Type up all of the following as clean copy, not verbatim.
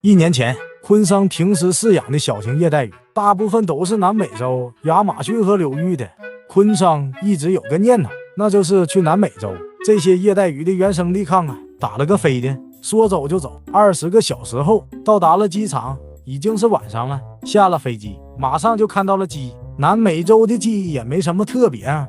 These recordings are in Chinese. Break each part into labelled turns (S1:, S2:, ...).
S1: 1年前，昆桑平时饲养的小型热带鱼，大部分都是南美洲亚马逊河流域的。昆桑一直有个念头，那就是去南美洲这些热带鱼的原生地看看。打了个飞的，说走就走，20个小时后到达了机场，已经是晚上了。下了飞机，马上就看到了鸡。南美洲的鸡也没什么特别啊。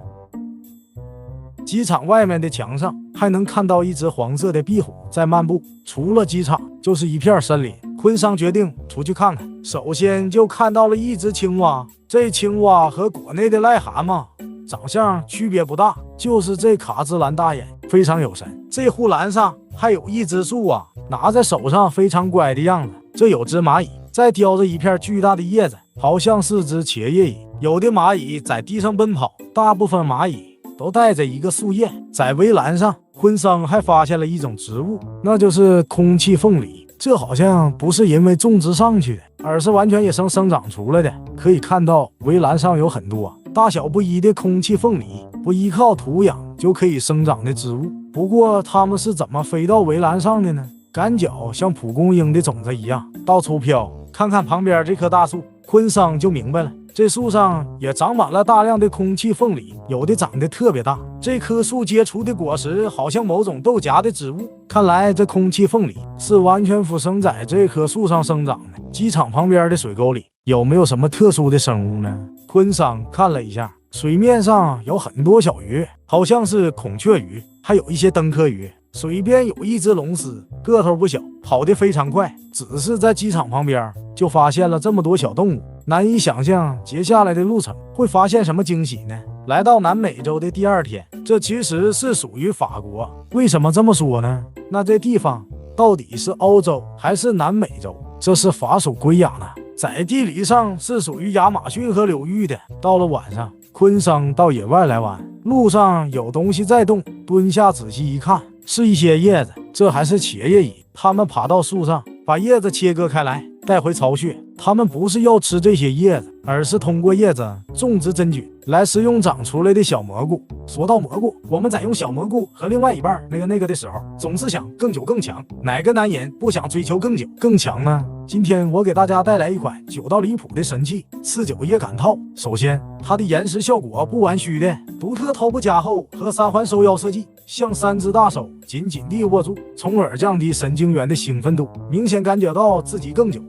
S1: 机场外面的墙上还能看到一只黄色的壁虎在漫步，除了机场就是一片森林。昆桑决定出去看看，首先就看到了一只青蛙。这青蛙和国内的癞蛤蟆长相区别不大，就是这卡姿兰大眼非常有神。这护栏上还有一只树啊，拿在手上非常乖的样子。这有只蚂蚁在叼着一片巨大的叶子，好像是只茄叶蚁。有的蚂蚁在地上奔跑，大部分蚂蚁都带着一个树叶。在围栏上，昆桑还发现了一种植物，那就是空气凤梨。这好像不是因为种植上去的，而是完全野生生长出来的。可以看到围栏上有很多大小不一的空气凤梨，不依靠土壤就可以生长的植物。不过它们是怎么飞到围栏上的呢？赶脚像蒲公英的种子一样到处飘。看看旁边这棵大树，昆桑就明白了，这树上也长满了大量的空气凤梨，有的长得特别大。这棵树结出的果实好像某种豆荚的植物，看来这空气凤梨是完全附生在这棵树上生长的。机场旁边的水沟里有没有什么特殊的生物呢？昆桑看了一下，水面上有很多小鱼，好像是孔雀鱼，还有一些灯科鱼。水边有一只龙狮，个头不小，跑得非常快。只是在机场旁边就发现了这么多小动物，难以想象接下来的路程会发现什么惊喜呢？来到南美洲的第2天，这其实是属于法国。为什么这么说呢？那这地方到底是欧洲还是南美洲？这是法属圭亚那，在地理上是属于亚马逊河流域的。到了晚上，昆桑到野外来玩，路上有东西在动，蹲下仔细一看，是一些叶子，这还是茄叶蚁。它们爬到树上，把叶子切割开来，带回巢穴。它们不是要吃这些叶子，而是通过叶子种植真菌来食用长出来的小蘑菇。说到蘑菇，我们在用小蘑菇和另外一半那个的时候，总是想更久更强。哪个男人不想追求更久更强呢？今天我给大家带来一款久到离谱的神器——刺9叶感套。首先，它的延时效果不玩虚的，独特头部加厚和3环收腰设计，像3只大手紧紧地握住，从而降低神经元的兴奋度，明显感觉到自己更久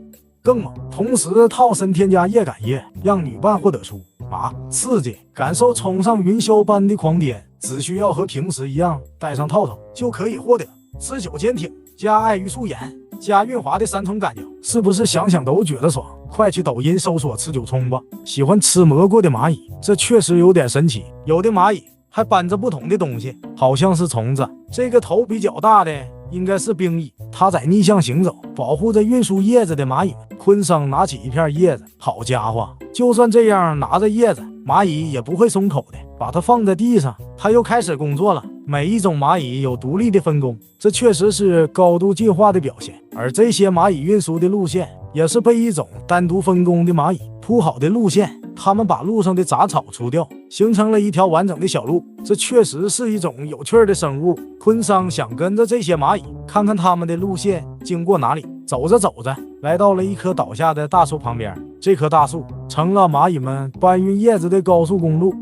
S1: 更猛。同时套身添加叶感液，让女伴获得出麻、刺激，感受冲上云霄般的狂癫。只需要和平时一样戴上套头，就可以获得持久坚挺加爱玉素颜加润滑的3重感觉。是不是想想都觉得爽？快去抖音搜索持久冲吧！喜欢吃蘑菇的蚂蚁，这确实有点神奇。有的蚂蚁还搬着不同的东西，好像是虫子。这个头比较大的应该是冰蚁，它在逆向行走，保护着运输叶子的蚂蚁。昆桑拿起一片叶子，好家伙，就算这样拿着叶子，蚂蚁也不会松口的。把它放在地上，它又开始工作了。每一种蚂蚁有独立的分工，这确实是高度进化的表现。而这些蚂蚁运输的路线也是被一种单独分工的蚂蚁铺好的路线，它们把路上的杂草除掉，形成了一条完整的小路。这确实是一种有趣的生物。昆桑想跟着这些蚂蚁看看它们的路线经过哪里。走着走着，来到了一棵倒下的大树旁边。这棵大树成了蚂蚁们搬运叶子的高速公路。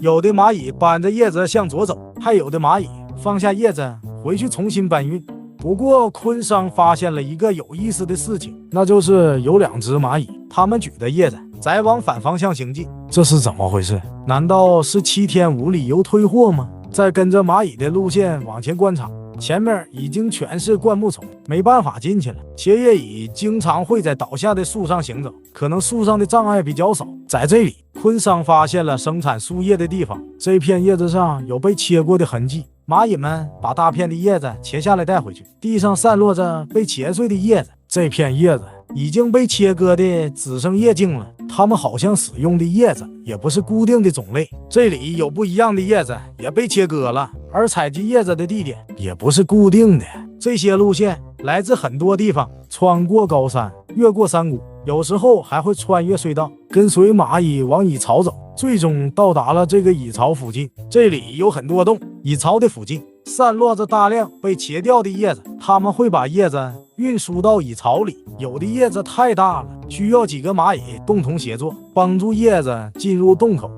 S1: 有的蚂蚁搬着叶子向左走，还有的蚂蚁放下叶子回去重新搬运。不过昆桑发现了一个有意思的事情，那就是有2只蚂蚁，它们举着叶子在往反方向行进。这是怎么回事？难道是7天无理由退货吗？再跟着蚂蚁的路线往前观察，前面已经全是灌木丛，没办法进去了。茄叶蚁经常会在倒下的树上行走，可能树上的障碍比较少。在这里，昆桑发现了生产树叶的地方，这片叶子上有被切过的痕迹。蚂蚁们把大片的叶子切下来带回去，地上散落着被切碎的叶子。这片叶子已经被切割的只剩叶茎了，它们好像使用的叶子也不是固定的种类，这里有不一样的叶子也被切割了，而采集叶子的地点也不是固定的。这些路线来自很多地方，穿过高山，越过山谷，有时候还会穿越隧道，跟随蚂蚁往蚁巢走，最终到达了这个蚁巢附近。这里有很多洞，蚁巢的附近散落着大量被切掉的叶子，它们会把叶子运输到蚁巢里。有的叶子太大了，需要几个蚂蚁共同协作，帮助叶子进入洞口。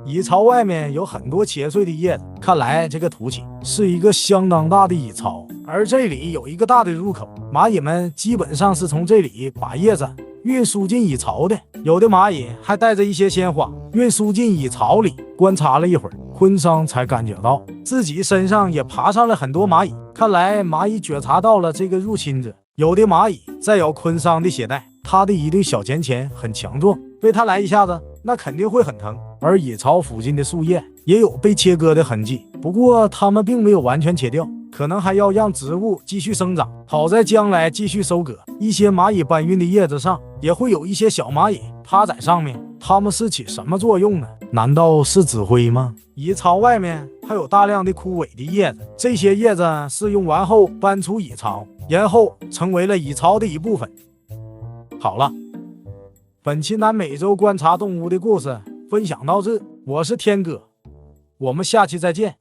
S1: 蚁巢外面有很多切碎的叶子，看来这个凸起是一个相当大的蚁巢，而这里有一个大的入口，蚂蚁们基本上是从这里把叶子运输进蚁巢的。有的蚂蚁还带着一些鲜花运输进蚁巢里。观察了一会儿，昆桑才感觉到自己身上也爬上了很多蚂蚁，看来蚂蚁觉察到了这个入侵者。有的蚂蚁在咬昆桑的鞋带，他的一对小前钳很强壮，被他来一下子那肯定会很疼。而蚁巢附近的树叶也有被切割的痕迹，不过它们并没有完全切掉，可能还要让植物继续生长，好在将来继续收割。一些蚂蚁搬运的叶子上也会有一些小蚂蚁趴在上面，它们是起什么作用呢？难道是指挥吗？蚁巢外面还有大量的枯萎的叶子，这些叶子是用完后搬出蚁巢，然后成为了蚁巢的一部分。好了，本期南美洲观察动物的故事分享到这，我是天哥，我们下期再见。